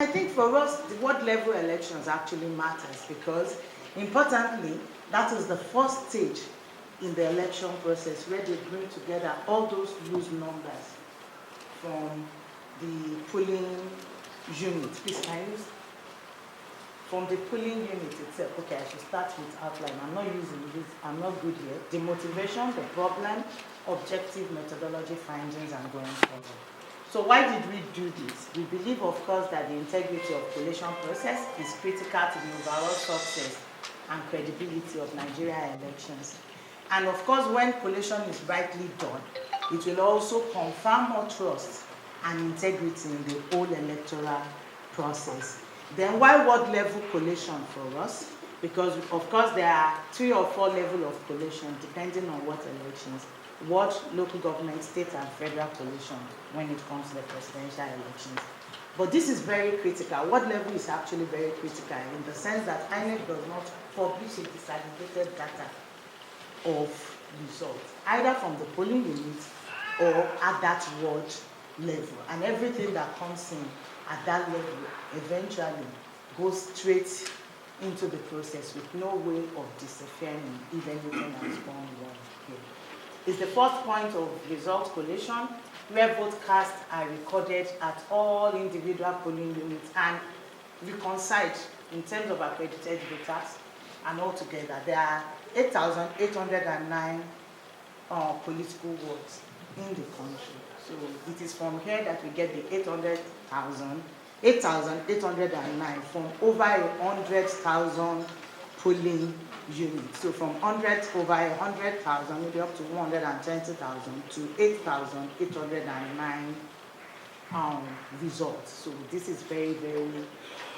I think for us, the ward level elections actually matters because, importantly, that is the first stage in the election process where they bring together all those loose numbers from the polling unit. Please, can I use? From the polling unit itself. Okay, I should start with outline. I'm not using this, I'm not good here. The motivation, the problem, objective methodology findings, and going forward. So why did we do this? We believe, of course, that the integrity of collation process is critical to the overall success and credibility of Nigeria elections. And of course, when collation is rightly done, it will also confirm more trust and integrity in the whole electoral process. Then why ward level collation for us? Because of course there are 3 or 4 levels of collation depending on what elections. Ward, local government, state and federal collation when it comes to the presidential elections. But this is very critical. Ward level is actually very critical in the sense that INEC does not publish a disaggregated data of results, either from the polling unit or at that ward level. And everything that comes in at that level eventually goes straight into the process with no way of deciphering if anything has gone wrong here. It's the first point of result collation where vote casts are recorded at all individual polling units and reconciled in terms of accredited voters, and altogether there are 8,809 political wards in the country. So it is from here that we get the 8,809 from over 100,000 polling units. So from over 100,000, maybe up to 120,000 to 8,809 results. So this is very, very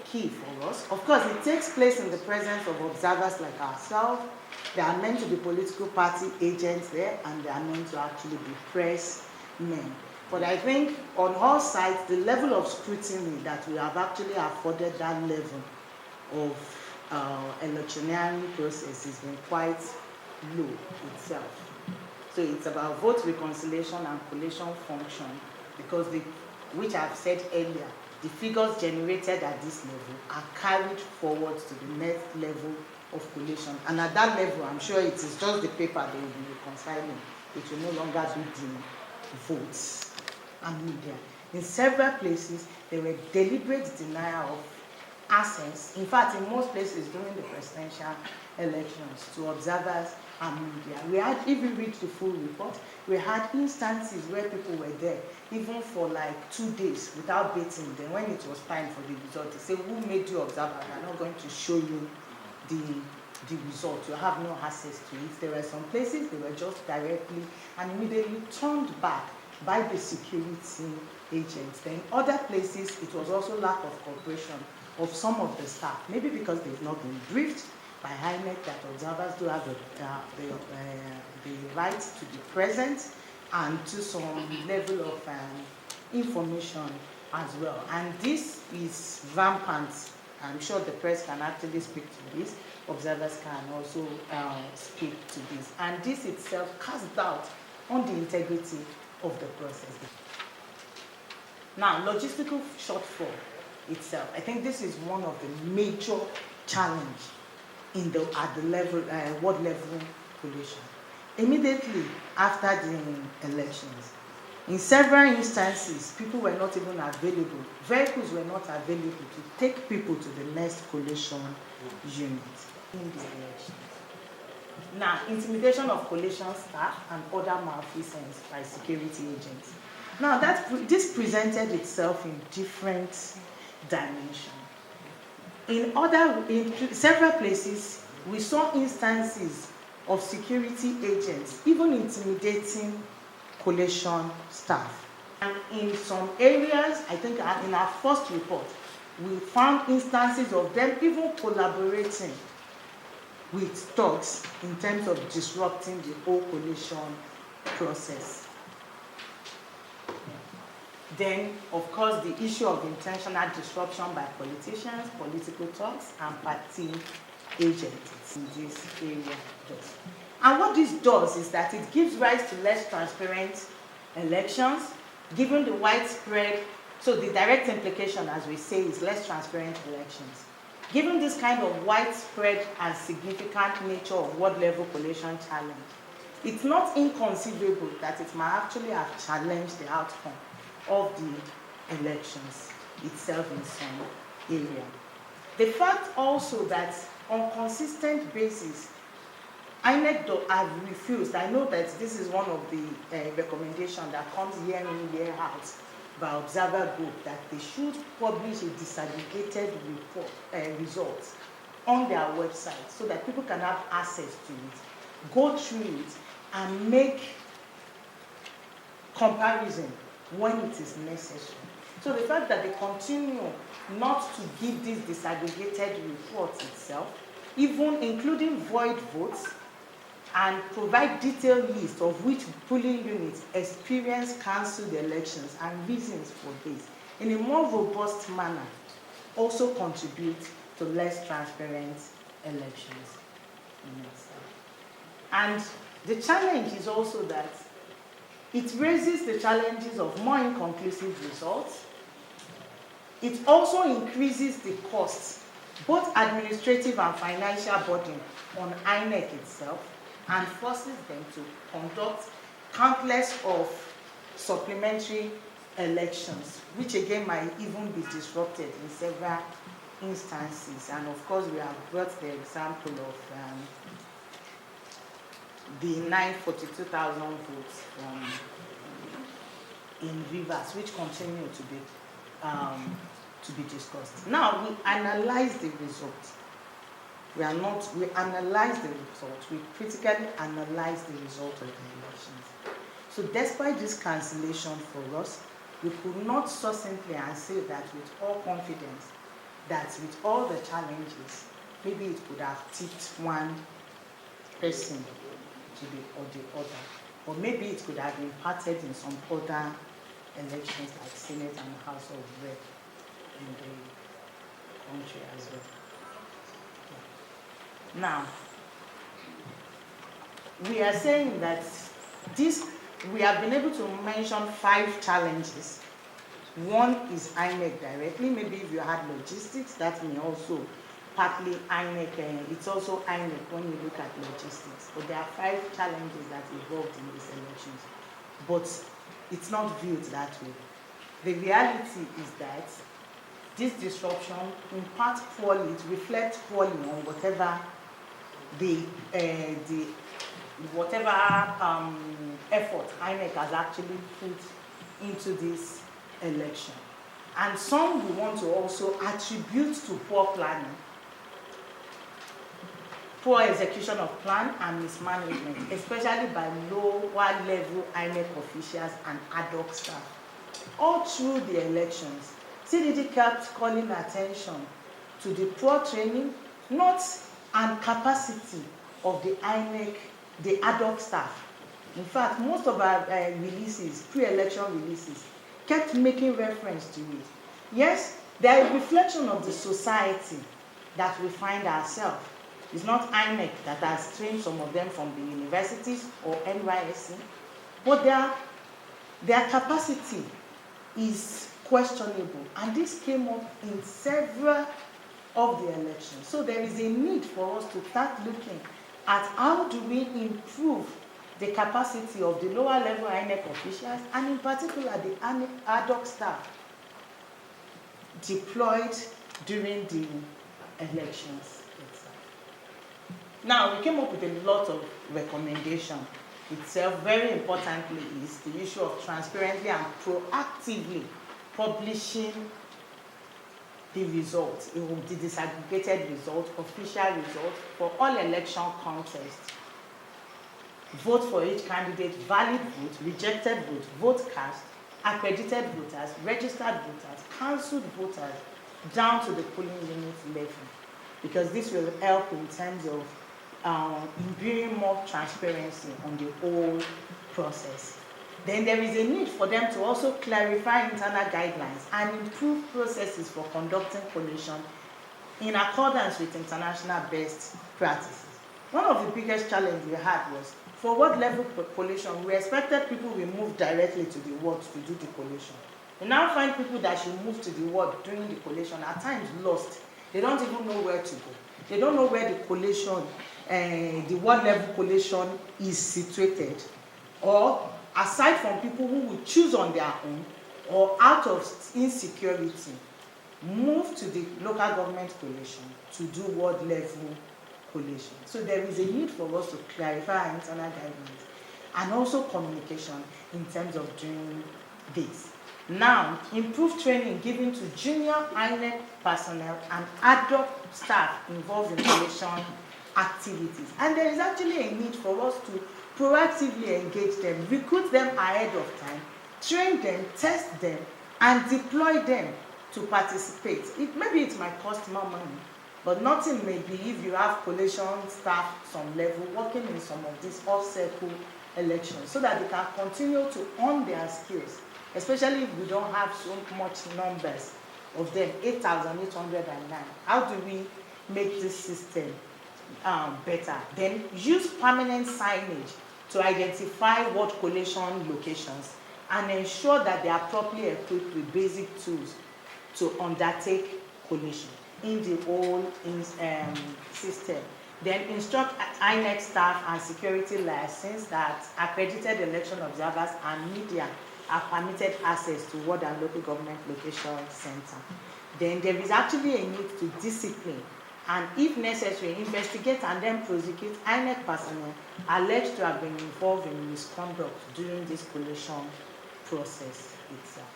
key for us. Of course, it takes place in the presence of observers like ourselves. They are meant to be political party agents there, and they are meant to actually be press men. But I think on all sides, the level of scrutiny that we have actually afforded that level of electioneering process has been quite low itself. So it's about vote reconciliation and collation function, because which I've said earlier, the figures generated at this level are carried forward to the next level of collation. And at that level, I'm sure it is just the paper they will be reconciling. It will no longer be the votes and media. In several places, there were deliberate denial of access. In fact, in most places during the presidential elections, to observers and media. We had, if you read the full report, we had instances where people were there, even for like 2 days without betting. Then when it was time for the result, they say, who made you observer? We are not going to show you the result. You have no access to it. There were some places they were just directly and immediately turned back by the security agents. Then other places, it was also lack of cooperation of some of the staff, maybe because they've not been briefed by INEC that observers do have the right to be present and to some level of information as well. And this is rampant. I'm sure the press can actually speak to this. Observers can also speak to this. And this itself casts doubt on the integrity of the process. Now, logistical shortfall itself. I think this is one of the major challenges at the level, ward level collation. Immediately after the elections, in several instances, people were not even available. Vehicles were not available to take people to the next collation unit in the elections. Now, intimidation of collation staff and other malfeasance by security agents. Now, this presented itself in different dimensions. In several places, we saw instances of security agents even intimidating collation staff. And in some areas, I think in our first report, we found instances of them even collaborating with thugs in terms of disrupting the whole collation process. Then, of course, the issue of intentional disruption by politicians, political thugs, and party agents in this area. And what this does is that it gives rise to less transparent elections, given the widespread So the direct implication, as we say, is less transparent elections. Given this kind of widespread and significant nature of ward level collation challenge, it's not inconceivable that it might actually have challenged the outcome of the elections itself in some area. The fact also that on consistent basis, INEC have refused. I know that this is one of the recommendations that comes year in, year out by observer group, that they should publish a disaggregated report, results on their website so that people can have access to it, go through it, and make comparison when it is necessary. So the fact that they continue not to give this disaggregated report itself, even including void votes, and provide detailed list of which polling units experienced cancelled elections and reasons for this in a more robust manner, also contribute to less transparent elections in itself. And the challenge is also that it raises the challenges of more inconclusive results. It also increases the costs, both administrative and financial burden, on INEC itself, and forces them to conduct countless of supplementary elections, which again might even be disrupted in several instances. And of course, we have brought the example of the 942,000 votes in Rivers, which continue to be discussed. Now, we analyze the results. We analyze the result. We critically analyze the result of the elections. So despite this cancellation for us, we could not succinctly and say that with all confidence that with all the challenges, maybe it could have tipped one person to the other. Or maybe it could have impacted in some other elections like Senate and House of Rep in the country as well. Now, we are saying that we have been able to mention 5 challenges. One is INEC directly. Maybe if you had logistics, that may also partly INEC. It's also INEC when you look at logistics. But there are 5 challenges that involved in these elections. But it's not viewed that way. The reality is that this disruption impacts poorly, it reflects poorly on whatever effort INEC has actually put into this election. And some we want to also attribute to poor planning, poor execution of plan and mismanagement, especially by lower level INEC officials and ad hoc staff. All through the elections, CDD kept calling attention to the poor training, and capacity of the INEC, the ad hoc staff. In fact, most of our releases, pre-election releases, kept making reference to it. Yes, they are a reflection of the society that we find ourselves. It's not INEC that has trained some of them from the universities or NYSC, but their capacity is questionable. And this came up in several of the elections. So there is a need for us to start looking at how do we improve the capacity of the lower level INEC officials, and in particular the ad hoc staff deployed during the elections itself. Now, we came up with a lot of recommendations itself. Very importantly is the issue of transparently and proactively publishing the results, the disaggregated results, official results for all election contests. Vote for each candidate, valid vote, rejected vote, vote cast, accredited voters, registered voters, cancelled voters, down to the polling unit level. Because this will help in terms of imbuing more transparency on the whole process. Then there is a need for them to also clarify internal guidelines and improve processes for conducting collation in accordance with international best practices. One of the biggest challenges we had was, for ward level collation, we expected people will move directly to the wards to do the collation. You now find people that should move to the ward during the collation, at times lost. They don't even know where to go. They don't know where the collation, the ward level collation is situated. Or aside from people who would choose on their own or out of insecurity, move to the local government collation to do ward level collation. So there is a need for us to clarify our internal guidelines and also communication in terms of doing this. Now, improved training given to junior INEC personnel and adult staff involved in collation activities. And there is actually a need for us to proactively engage them, recruit them ahead of time, train them, test them, and deploy them to participate. Maybe it might cost more money, but nothing may be if you have collation staff some level working in some of these off-circle elections so that they can continue to hone their skills, especially if we don't have so much numbers of them, 8,809. How do we make this system better? Then use permanent signage to identify ward collation locations and ensure that they are properly equipped with basic tools to undertake collation in the whole system. Then instruct INEC staff and security license that accredited election observers and media are permitted access to ward and local government location center. Then there is actually a need to discipline and, if necessary, investigate and then prosecute INEC personnel alleged to have been involved in misconduct during this collation process itself.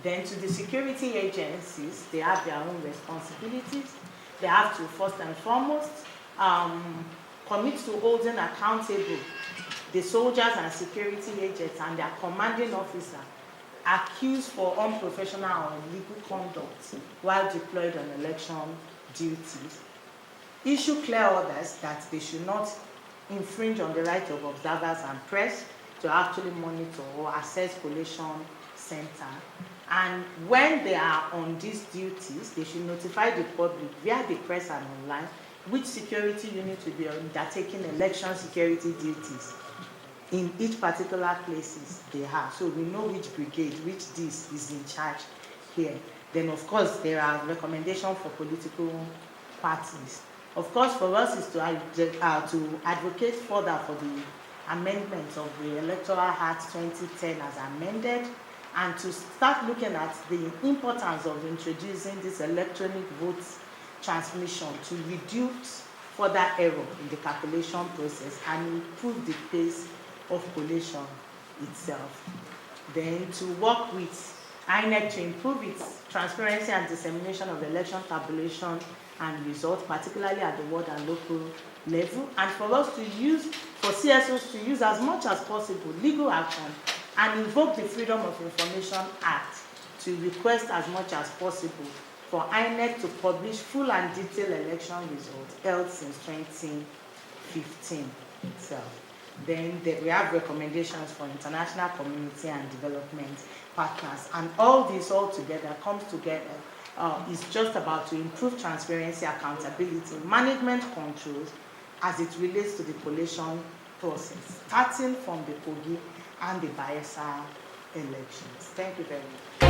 Then to the security agencies, they have their own responsibilities. They have to first and foremost commit to holding accountable the soldiers and security agents and their commanding officer accused for unprofessional or illegal conduct while deployed on election duties. Issue clear orders that they should not infringe on the right of observers and press to actually monitor or assess collation center. And when they are on these duties, they should notify the public via the press and online which security unit will be undertaking election security duties in each particular places they have. So we know which brigade, which this is in charge here. Then of course there are recommendations for political parties. Of course for us is to advocate further for the amendments of the Electoral Act 2010 as amended, and to start looking at the importance of introducing this electronic vote transmission to reduce further error in the calculation process and improve the pace of collation itself. Then to work with INEC to improve its transparency and dissemination of election tabulation and results, particularly at the ward and local level, and for us to use, for CSOs to use as much as possible legal action and invoke the Freedom of Information Act to request as much as possible for INEC to publish full and detailed election results held since 2015 itself. Then we have recommendations for international community and development partners, and all this all together comes together is just about to improve transparency, accountability, management controls as it relates to the collation process, starting from the Kogi and the Bayelsa elections. Thank you very much.